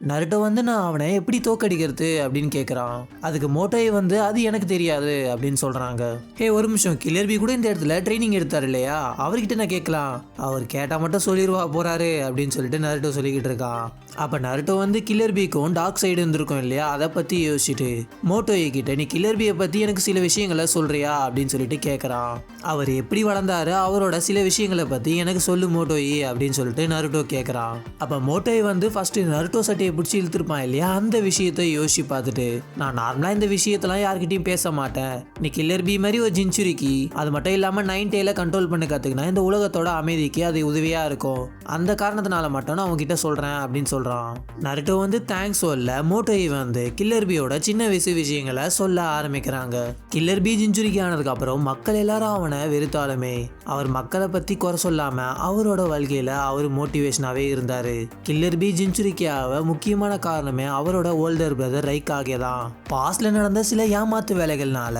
Naruto வந்து நான் அவனை எப்படி தோக்கடிக்கிறது அப்படின்னு கேட்குறான். அதுக்கு மோட்டோயை வந்து அது எனக்கு தெரியாது அப்படின்னு சொல்கிறாங்க. ஒரு நிமிஷம், கில்லர் பி கூட இந்த இடத்துல ட்ரைனிங் எடுத்தார் இல்லையா, அவர்கிட்ட நான் கேட்கலாம், அவர் கேட்டால் மட்டும் சொல்லிடுவா போகிறாரு அப்படின்னு சொல்லிட்டு நருட்டோ சொல்லிக்கிட்டு இருக்கான். அப்போ நருட்டோ வந்து கில்லர் பிக்கும் டார்க் சைடு இருந்திருக்கும் இல்லையா, அதை பற்றி யோசிச்சுட்டு மோட்டோயை கிட்ட நீ கில்லர் பியை பற்றி எனக்கு சில விஷயங்களை சொல்கிறியா அப்படின்னு சொல்லிட்டு கேட்குறான். அவர் எப்படி வளர்ந்தாரு, அவரோட சில விஷயங்களை பற்றி எனக்கு சொல்லு மோட்டோயி அப்படின்னு சொல்லிட்டு நருட்டோ கேட்குறான். அப்போ மோட்டோயை வந்து ஃபஸ்ட்டு நருட்டோ சட்டையை பிடிச்சி இழுத்துருப்பான் இல்லையா, அந்த விஷயத்தை யோசிச்சு பார்த்துட்டு நான் நார்மலாக இந்த விஷயத்தெல்லாம் யார்கிட்டையும் பேச மாட்டேன், நீ கில்லர் பி மாதிரி ஒரு ஜின்சுரிக்கு, அது மட்டும் இல்லாமல் 9 டேல கண்ட்ரோல் பண்ண கற்றுக்கினா இந்த உலகத்தோட அமைதிக்கு அது உதவியாக இருக்கும், அந்த காரணத்தினால மட்டும் நான் அவங்ககிட்ட சொல்கிறேன் அப்படின்னு சொல்கிறான். நருட்டோ வந்து தேங்க்ஸ் சொல்ல மோட்டோயை வந்து கில்லர் பியோட சின்ன வயசு விஷயங்களை சொல்ல ஆரம்பிக்கிறாங்க. கில்லர் பி ஜின்சுரிக்கு ஆனதுக்கு அப்புறம் மக்கள் எல்லாரும் அவனை வெறுத்தாலுமே அவர் மக்களை பற்றி குறை சொல்லாமல் அவரோட வாழ்க்கையில் அவர் மோட்டிவேஷனாகவே இருந்தார். கில்லர் பி ஜின்சுரிக்காவை முக்கியமான காரணமே அவரோட ஓல்டர் பிரதர் ரைக்காகே தான். பாஸ்ட்ல நடந்த சில ஏமாத்து வேலைகள்னால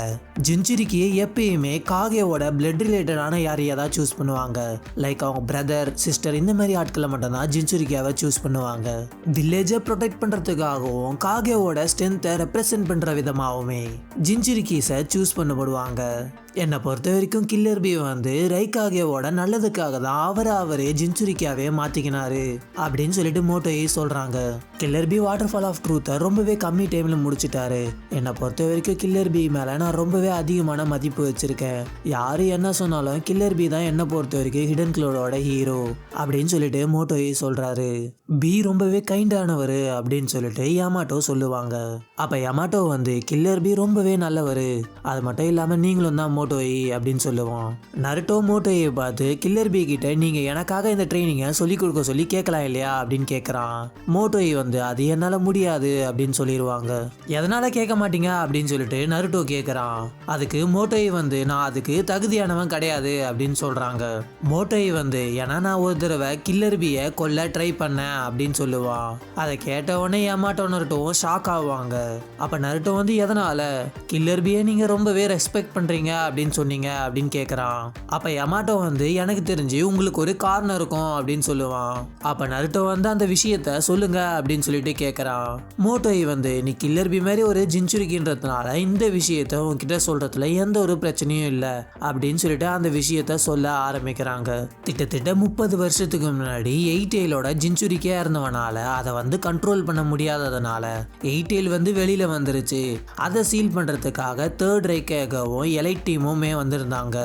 ஜின்சுரிக்கியை எப்பயுமே காகேவோட பிளட் ரிலேட்டடான யாரையா தான் சூஸ் பண்ணுவாங்க. லைக் அவங்க பிரதர் சிஸ்டர் இந்த மாதிரி ஆட்களை மட்டும்தான் ஜின்சுரிக்கியாவை சூஸ் பண்ணுவாங்க. வில்லேஜை ப்ரொடெக்ட் பண்றதுக்காகவும் காகேவோட ஸ்ட்ரென்த்தை ரெப்ரசென்ட் பண்ற விதமாகவுமே ஜின்சுரிக்கீஸை சூஸ் பண்ணப்படுவாங்க. என்னை பொறுத்த வரைக்கும் கில்லர் பி வந்து ரைக்காகேவோட நல்லதுக்காக தான் அவரே ஜின்சுரிக்காவே மாத்திக்கினாரு அப்படின்னு சொல்லிட்டு மோட்டோயை சொல்றாங்க. கில்லர் பி வாட்டர் ஃபால் ஆஃப் ட்ரூத்தை ரொம்பவே கம்மி டைம்ல முடிச்சிட்டாரு. என்னை பொறுத்த வரைக்கும் கில்லர் பி மேல நான் ரொம்பவே அதிகமான மதிப்பு வச்சிருக்கேன். யாரு என்ன சொன்னாலும் கில்லர் பி தான் என்னை பொறுத்த வரைக்கும் ஹிடன் கிளோடோட ஹீரோ அப்படின்னு சொல்லிட்டு மோட்டோயை சொல்றாரு. பி ரொம்பவே கைண்டானவர் அப்படின்னு சொல்லிட்டு யமாட்டோ சொல்லுவாங்க. அப்ப யமாட்டோ வந்து கில்லர் பி ரொம்பவே நல்லவர், அது மட்டும் இல்லாம நீங்களும் தான் மோட்டோயி அப்படின்னு சொல்லுவான். நருட்டோ மோட்டோயை பார்த்து கில்லர் பி கிட்ட நீங்க எனக்காக இந்த ட்ரைனிங்கை சொல்லி கொடுக்க சொல்லி கேட்கலாம் இல்லையா அப்படின்னு கேட்கறான். மோட்டோயை வந்து அது என்னால முடியாது அப்படின்னு சொல்லிடுவாங்க. எதனால கேட்க மாட்டீங்க அப்படின்னு சொல்லிட்டு நருட்டோ கேட்கறான். அதுக்கு மோட்டோயை வந்து நான் அதுக்கு தகுதியானவன் கிடையாது அப்படின்னு சொல்றாங்க. மோட்டோயை வந்து ஏன்னா நான் ஒரு தடவை கில்லர் பியை கொல்ல ட்ரை பண்ணேன் அப்படின்னு சொல்லுவான். அதை கேட்ட உடனே யமாட்டோ நருட்டோவும் ஷாக் ஆவாங்க. அப்ப நருட்டோ வந்து எதனால கில்லர் பியை நீங்க ரொம்பவே ரெஸ்பெக்ட் பண்றீங்க அப்படின்னு சொன்னீங்க அப்படின்னு கேட்கறான். அப்ப யமாட்டோ வந்து எனக்கு தெரிஞ்சு உங்களுக்கு ஒரு காரணம் இருக்கும் அப்படின்னு சொல்லுவான். அப்ப நருட்டோ வந்து அந்த விஷயத்த சொல்லுங்க அப்படின்னு சொல்லிட்டு கேட்கறான். மோட்டோயை வந்து நீ கில்லர் பி மாதிரி ஒரு ஜின்சுரிக்கின்றதுனால இந்த விஷயத்த உன்கிட்ட சொல்றதுல எந்த ஒரு பிரச்சனையும் இல்லை அப்படின்னு சொல்லிட்டு அந்த விஷயத்த சொல்ல ஆரம்பிக்கிறாங்க. கிட்டத்தட்ட 30 வருஷத்துக்கு முன்னாடி 8 டேலோட ஜின்சுரிக்கே இருந்தவனால அதை வந்து கண்ட்ரோல் பண்ண முடியாததுனால 8 டேல் வந்து வெளியில வந்துருச்சு. அதை சீல் பண்றதுக்காக 3rd ரைக்காகவும் எலைட் டீமுமே வந்திருந்தாங்க.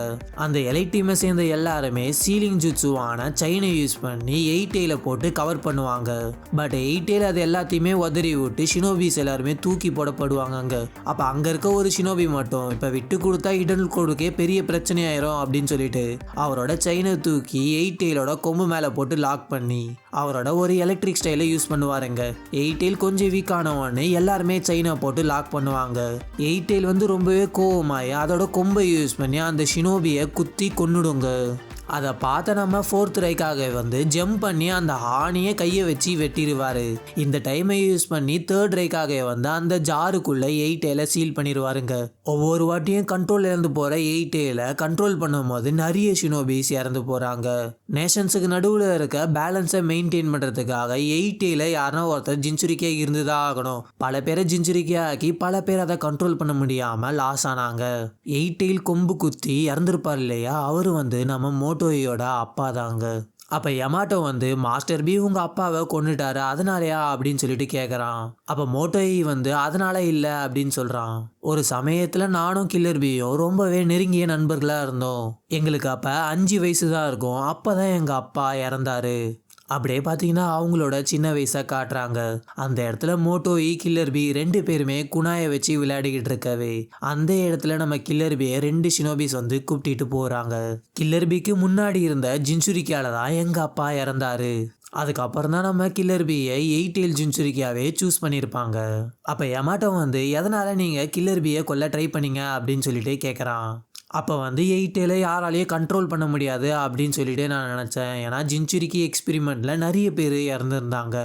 அந்த எலைட் டீமை சேர்ந்த எல்லாருமே சீலிங் ஜுட்சுவான செயினை யூஸ் பண்ணி 8 டேல போட்டு கவர் பண்ணுவாங்க. பட் 8 டேல் அது எல்லாத்தையுமே உதறி விட்டு ஷினோபிஸ் எல்லாருமே தூக்கி போடப்படுவாங்க. அப்ப அங்க இருக்க ஒரு ஷினோபி மட்டும் இப்ப விட்டு கொடுத்தா ஹிடன் கோடுக்கே பெரிய பிரச்சனை ஆயிரும் அப்படின்னு சொல்லிட்டு அவரோட செயினை தூக்கி 8 டேலோட கொம்பு மேல போட்டு லாக் பண்ணி அவரோட ஒரு எலக்ட்ரிக் ஸ்டைலை யூஸ் பண்ணுவாருங்க. 8 டேல் கொஞ்சம் வீக் ஆனவொன்னு எல்லாருமே செயினை போட்டு லாக் பண்ணுவாங்க. 8 டேல் வந்து ரொம்பவே கோவமாயி அதோட கொம்பை யூஸ் பண்ணி அந்த ஷினோபியை குத்தி கொன்னுடுங்க. அதை பார்த்த நம்ம 4th ரைக்காக வந்து ஜம்ப் பண்ணி அந்த ஆணியை கையை வச்சு வெட்டிடுவாரு. இந்த டைமை யூஸ் பண்ணி 3rd ரைக்காக வந்து அந்த ஜாருக்குள்ள 8 டேல சீல் பண்ணிடுவாருங்க. ஒவ்வொரு வாட்டியும் கண்ட்ரோல் இறந்து போற 8 டேல கண்ட்ரோல் பண்ணும் போது நிறைய ஷினோபிஸ் இறந்து போறாங்க. நேஷன்ஸுக்கு நடுவில் இருக்க பேலன்ஸை மெயின்டைன் பண்றதுக்காக 8 டேல யாருன்னா ஒருத்தர் ஜின்சுரிக்கே இருந்துதான் ஆகணும். பல பேரை ஜின்சுரிக்கே ஆக்கி பல பேர் அதை கண்ட்ரோல் பண்ண முடியாம லாஸ் ஆனாங்க. 8 டேல் கொம்பு குத்தி இறந்துருப்பார் இல்லையா, அவரு வந்து நம்ம மோட்டோயோட அப்பா தாங்க. அப்ப யமாட்டோ வந்து மாஸ்டர் பி உங்க அப்பாவை கொன்னுட்டாரு அதனாலயா அப்படின்னு சொல்லிட்டு கேட்கறான். அப்ப மோட்டோயை வந்து அதனால இல்லை அப்படின்னு சொல்றான். ஒரு சமயத்துல நானும் கில்லர் பியும் ரொம்பவே நெருங்கிய நண்பர்களா இருந்தோம். எங்களுக்கு அப்ப 5 வயசு தான் இருக்கும். அப்பதான் எங்க அப்பா இறந்தாரு. அப்படியே பார்த்தீங்கன்னா அவங்களோட சின்ன வயசை காட்டுறாங்க. அந்த இடத்துல மோட்டோயி கில்லர் பி 2 பேருமே குணாயை வச்சு விளையாடிக்கிட்டு இருக்கவே அந்த இடத்துல நம்ம கில்லர் பியை 2 ஷினோபிஸ் வந்து கூப்பிட்டு போறாங்க. கில்லர் பிக்கு முன்னாடி இருந்த ஜின்சுரிக்கால தான் எங்க அப்பா இறந்தாரு. அதுக்கப்புறம் தான் நம்ம கில்லர் பியை 8 டேல் ஜின்சுரிக்காவே சூஸ் பண்ணியிருப்பாங்க. அப்போ யமாட்டோ வந்து எதனால நீங்கள் கில்லர் பியை கொல்ல ட்ரை பண்ணீங்க அப்படின்னு சொல்லிட்டு கேட்குறான். அப்போ வந்து 8 டேல யாராலையும் கண்ட்ரோல் பண்ண முடியாது அப்படின்னு சொல்லிட்டு நான் நினச்சேன். ஏன்னா ஜின்சுரிக்கி எக்ஸ்பிரிமெண்ட்டில் நிறைய பேர் இறந்துருந்தாங்க.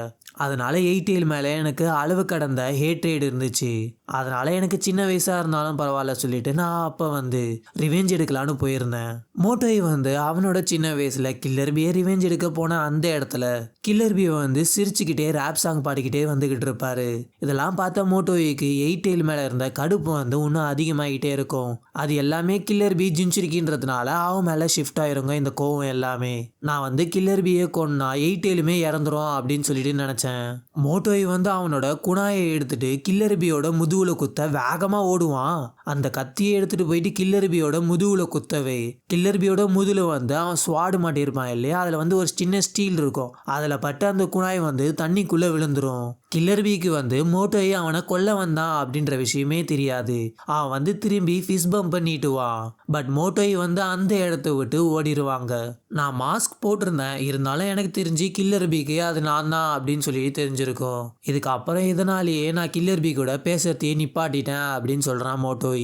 அதனால எயிட்டேல் மேலே எனக்கு அளவு கடந்த ஹேட்ரேட் இருந்துச்சு. அதனால எனக்கு சின்ன வயசா இருந்தாலும் பரவாயில்ல சொல்லிட்டு நான் அப்போ வந்து ரிவெஞ்ச் எடுக்கலான்னு போயிருந்தேன். மோட்டோய் வந்து அவனோட சின்ன வயசுல கில்லர் பியை ரிவெஞ்ச் எடுக்க போன அந்த இடத்துல கில்லர் பியை வந்து சிரிச்சுக்கிட்டே ரேப் சாங் பாடிக்கிட்டே வந்துகிட்டு இருப்பாரு. இதெல்லாம் பார்த்த மோட்டோய்க்கு எயிட்டேல் மேல இருந்த கடுப்பு வந்து இன்னும் அதிகமாகிட்டே இருக்கும். அது எல்லாமே கில்லர் பி ஜின்சுரிக்கின்றதுனால அவன் மேல ஷிஃப்ட் ஆயிருங்க இந்த கோவம் எல்லாமே. நான் வந்து கில்லர் பியை கொன்னா எயிட்டேலுமே இறந்துரும் அப்படின்னு சொல்லிட்டு நினைச்சேன். மோட்டோய் வந்து அவனோட குணாயை எடுத்துட்டு கில்லர் பியோட முதுகுல குத்த வேகமா ஓடுவான். அந்த கத்தியை எடுத்துட்டு போயிட்டு கில்லர் பியோட முதுகுல குத்தவே கில்லர் பியோட முதுகுல வந்து அவன் ஸ்வாடு மாட்டியிருப்பான் இல்லையா, அதுல வந்து ஒரு சின்ன ஸ்டீல் இருக்கும். அதுல பட்டு அந்த குணாய் வந்து தண்ணிக்குள்ள விழுந்துரும். கில்லர் பிக்கு வந்து மோட்டோய் அவனை கொல்ல வந்தான் அப்படின்ற விஷயமே தெரியாது. அவன் வந்து திரும்பி ஃபிஸ் பம்ப் பண்ணிட்டுவான். பட் மோட்டோய் வந்து அந்த இடத்த விட்டு ஓடிடுவாங்க. நான் மாஸ்க் போட்டிருந்தேன், இருந்தாலும் எனக்கு தெரிஞ்சு கில்லர் பிக்கு அது நான் தான் அப்படின்னு சொல்லி தெரிஞ்சிருக்கும். இதுக்கப்புறம் இதனாலேயே நான் கில்லர் பி கூட பேசுறதையே நிப்பாட்டிட்டேன் அப்படின்னு சொல்றான் மோட்டோய்.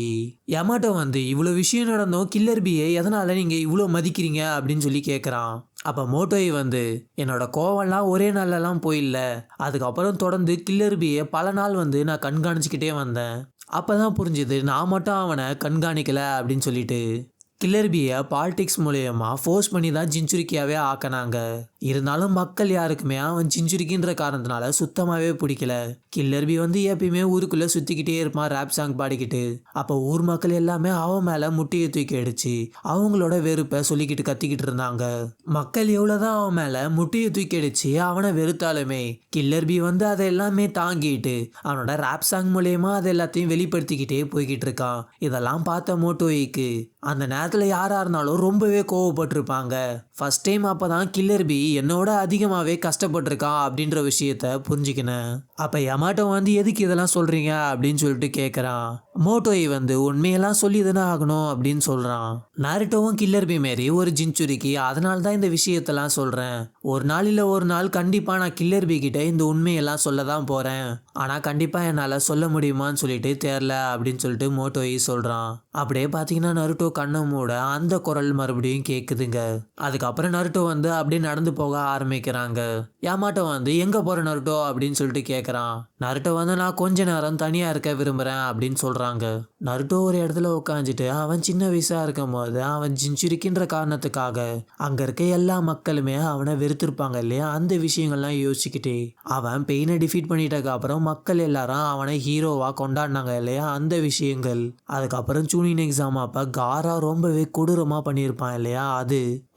யமாட்டோ வந்து இவ்வளோ விஷயம் நடந்தோம் கில்லர் பியை எதனால நீங்க இவ்வளோ மதிக்கிறீங்க அப்படின்னு சொல்லி கேட்குறான். அப்போ மோட்டோய் வந்து என்னோட கோவம்லாம் ஒரே நாளெல்லாம் போயில்ல, அதுக்கப்புறம் தொடர்ந்து கில்லர் பியை பல நாள் வந்து நான் கண்காணிச்சுக்கிட்டே வந்தேன். அப்போ தான் புரிஞ்சுது நான் மட்டும் அவனை கண்காணிக்கல அப்படின்னு சொல்லிட்டு. கில்லர் பியை பாலிடிக்ஸ் மூலயமா ஃபோர்ஸ் பண்ணி தான் ஜின்சுரிக்கியாவே ஆக்கினாங்க. இருந்தாலும் மக்கள் யாருக்குமே அவன் ஜின்சுரிக்கின்ற காரணத்தினால சுத்தமாகவே பிடிக்கல. கில்லர் பி வந்து எப்பயுமே ஊருக்குள்ளே சுற்றிக்கிட்டே இருப்பான் ரேப் சாங் பாடிக்கிட்டு. அப்போ ஊர் மக்கள் எல்லாமே அவன் மேலே முட்டியை தூக்கி அடிச்சு அவங்களோட வெறுப்பை சொல்லிக்கிட்டு கத்திக்கிட்டு இருந்தாங்க. மக்கள் எவ்வளோதான் அவன் மேலே முட்டியை தூக்கி அடிச்சு அவனை வெறுத்தாலுமே கில்லர் பி வந்து அதை எல்லாமே தாங்கிட்டு அவனோட ரேப் சாங் மூலயமா அதை எல்லாத்தையும் வெளிப்படுத்திக்கிட்டே போய்கிட்டு இருக்கான். இதெல்லாம் பார்த்த மோட்டோய்க்கு அந்த நேரத்தில் யாராக இருந்தாலும் ரொம்பவே கோவப்பட்டிருப்பாங்க. ஃபர்ஸ்ட் டைம் அப்போ தான் கில்லர் பி என்னோட அதிகமாகவே கஷ்டப்பட்டிருக்கான் அப்படின்ற விஷயத்த புரிஞ்சுக்கினேன். அப்போ யமாட்டோ வந்து எதுக்கு இதெல்லாம் சொல்கிறீங்க அப்படின்னு சொல்லிட்டு கேட்குறான். மோட்டோய் வந்து உண்மையெல்லாம் சொல்லி தானே ஆகணும் அப்படின்னு சொல்கிறான். நாருட்டோவும் கில்லர் பி மாரி ஒரு ஜின்சுரிக்கி, அதனால தான் இந்த விஷயத்தெல்லாம் சொல்கிறேன். ஒரு நாள் இல்லை ஒரு நாள் கண்டிப்பாக நான் கில்லர் பி கிட்ட இந்த உண்மையெல்லாம் சொல்ல தான் போகிறேன். ஆனால் கண்டிப்பாக என்னால் சொல்ல முடியுமான்னு சொல்லிட்டு தெரில அப்படின்னு சொல்லிட்டு மோட்டோய் சொல்கிறான். அப்படியே பார்த்தீங்கன்னா நருட்டோ கண்ணை மூட அந்த குரல் மறுபடியும் கேட்குதுங்க. அதுக்கப்புறம் நருட்டோ வந்து அப்படியே நடந்து போக ஆரம்பிக்கிறாங்க. யமாட்டோ வந்து எங்கே போகிற நருட்டோ அப்படின்னு சொல்லிட்டு கேட்குறான். நருட்டோ வந்து நான் கொஞ்ச நேரம் தனியாக இருக்க விரும்புகிறேன் அப்படின்னு சொல்கிறாங்க. நருட்டோ ஒரு இடத்துல உட்காந்துட்டு அவன் சின்ன வயசாக இருக்கும் போது அவன் ஜின்சுரிக்கின்ற காரணத்துக்காக அங்கே இருக்க எல்லா மக்களுமே அவனை வெறுத்திருப்பாங்க இல்லையா, அந்த விஷயங்கள்லாம் யோசிச்சுக்கிட்டே அவன் பெயினை டிஃபீட் பண்ணிட்டதுக்கு அப்புறம் மக்கள் எல்லாரும் அவனை ஹீரோவாக கொண்டாடினாங்க இல்லையா, அந்த விஷயங்கள். அதுக்கப்புறம் சூனின் எக்ஸாம் அப்போ காரா ரொம்பவே கொடூரமாக பண்ணியிருப்பான் இல்லையா,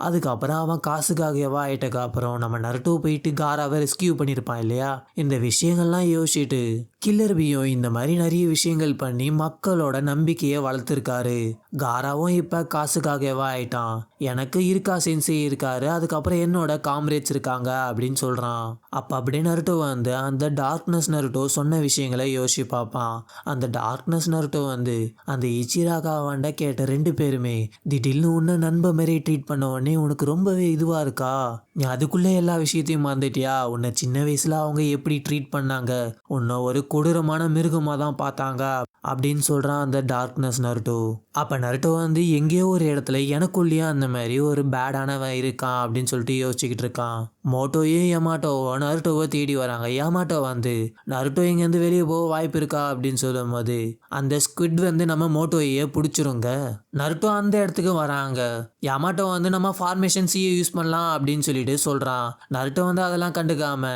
அதுக்கப்புறம் அவன் காசுக்காகவா ஆயிட்டக்கு அப்புறம் நம்ம நருட்டோ போயிட்டு காராவை ரெஸ்கியூ பண்ணியிருப்பான் இல்லையா, இந்த விஷயங்கள்லாம் யோசிச்சுட்டு கில்லர் பியும் இந்த மாதிரி நிறைய விஷயங்கள் பண்ணி மக்களோட நம்பிக்கையை வளர்த்துருக்காரு. காராவும் இப்போ காசுக்காகவா ஆயிட்டான். எனக்கு இருக்கா சென்சே இருக்காரு, அதுக்கப்புறம் என்னோட காம்ரேட்ஸ் இருக்காங்க அப்படின்னு சொல்கிறான். அப்போ அப்படியே நருட்டோ வந்து அந்த டார்க்னஸ் நருட்டோ சொன்ன விஷயங்களை யோசிச்சு பார்ப்பான். அந்த டார்க்னஸ் நருட்டோ வந்து அந்த இச்சிராகாவாண்ட கேட்ட ரெண்டு பேருமே திடீர்னு உன்னை நண்ப மாரி ட்ரீட் பண்ண உடனே உனக்கு ரொம்பவே இதுவாக இருக்கா, நீ அதுக்குள்ளே எல்லா விஷயத்தையும் மறந்துட்டியா, உன்னை சின்ன வயசில் அவங்க எப்படி ட்ரீட் பண்ணாங்க, உன்னை ஒரு கொடூரமான மிருகமாக தான் பார்த்தாங்க அப்படின்னு சொல்கிறான் அந்த டார்க்னஸ் நருட்டோ. அப்போ நருட்டோ வந்து எங்கேயோ ஒரு இடத்துல எனக்குள்ளேயே அந்த மாதிரி ஒரு பேடானவன் இருக்கான் அப்படின்னு சொல்லிட்டு யோசிச்சுக்கிட்டு இருக்கான். மோட்டோயும் யமாட்டோவோ நருட்டோவோ தேடி வராங்க. யமாட்டோ வந்து நருட்டோ இங்கேருந்து வெளியே போக வாய்ப்பு இருக்கா அப்படின்னு சொல்லும் போது அந்த ஸ்குவிட் வந்து நம்ம மோட்டோயே பிடிச்சிருங்க. நருட்டோ அந்த இடத்துக்கு வராங்க. யமாட்டோ வந்து நம்ம ஃபார்மேஷன் சியை யூஸ் பண்ணலாம் அப்படின்னு சொல்லிட்டு சொல்கிறான். நருட்டோ வந்து அதெல்லாம் கண்டுக்காம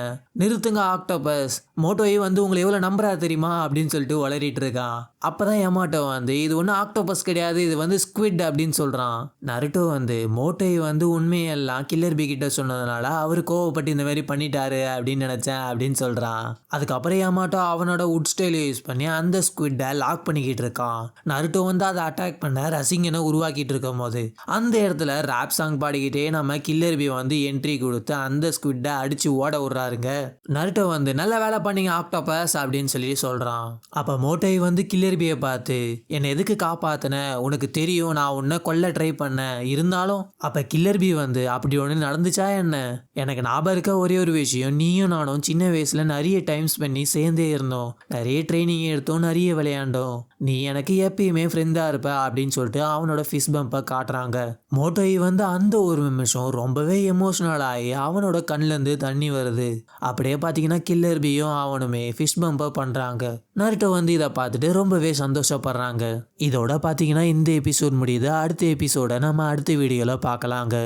நிறுத்துங்க ஆக்டோபஸ், மோட்டோயே வந்து உங்களை எவ்வளோ நம்புறா தெரியுமா அப்படின்னு சொல்லிட்டு வளரிட்டு இருக்கான். அப்போதான் யமாட்டோ வந்து இது ஒன்றும் ஆக்டோபஸ் கிடையாது, இது வந்து ஸ்குவிட் அப்படின்னு சொல்கிறான். நருட்டோ வந்து மோட்டோயை வந்து உண்மையெல்லாம் கில்லர் பி கிட்ட சொன்னதுனால அவர் கோவப்பட்டு இந்த மாதிரி பண்ணிட்டாரு அப்படின்னு நினச்சேன் அப்படின்னு சொல்கிறான். அதுக்கப்புறம் யமாட்டோ அவனோட உட் ஸ்டைலை யூஸ் பண்ணி அந்த ஸ்குவிட்டை லாக் பண்ணிக்கிட்டு இருக்கான். நருட்டோ வந்து அதை அட்டாக் பண்ண ரசிங்கனை உருவாக்கிட்டு இருக்கும் போது அந்த இடத்துல ரேப் சாங் பாடிக்கிட்டே நம்ம கில்லர் பி வந்து என்ட்ரி கொடுத்து அந்த ஸ்குவிட்டை அடிச்சு ஓட விடுறாருங்க. நருட்டோ வந்து நல்ல வேலை பண்ணீங்க ஆக்டோபஸ் அப்படின்னு சொல்லி சொல்கிறான். அப்போ மோட்டோய் வந்து கில்லர் பியை பார்த்து என்னை எதுக்கு காப்பாத்தின தானே, உனக்கு தெரியும் நான் உன்னை கொல்ல ட்ரை பண்ணேன், இருந்தாலும் அப்போ கில்லர் பி வந்து அப்படி ஒன்று நடந்துச்சா என்ன? எனக்கு ஞாபகம் இருக்க ஒரே ஒரு விஷயம், நீயும் நானும் சின்ன வயசில் நிறைய டைம் பண்ணி சேர்ந்தே இருந்தோம், நிறைய ட்ரைனிங் எடுத்தோம், நிறைய விளையாண்டோம், நீ எனக்கு எப்பயுமே ஃப்ரெண்டாக இருப்ப அப்படின்னு சொல்லிட்டு அவனோட ஃபிஸ் பம்பை காட்டுறாங்க. மோட்டோய் வந்து அந்த ஒரு நிமிஷம் ரொம்பவே எமோஷனல் ஆகி அவனோட கண்ணிலேருந்து தண்ணி வருது. அப்படியே பார்த்தீங்கன்னா கில்லர் பியும் அவனுமே ஃபிஷ் பம்பை பண்ணுறாங்க. நருட்டோ வந்து இதை பார்த்துட்டு ரொம்பவே சந்தோஷப்படுறாங்க. இதோட பார்த்தீங்கன்னா இந்த எபிசோட் முடியுது. அடுத்த எபிசோட நம்ம அடுத்த வீடியோவில் பார்க்கலாங்க.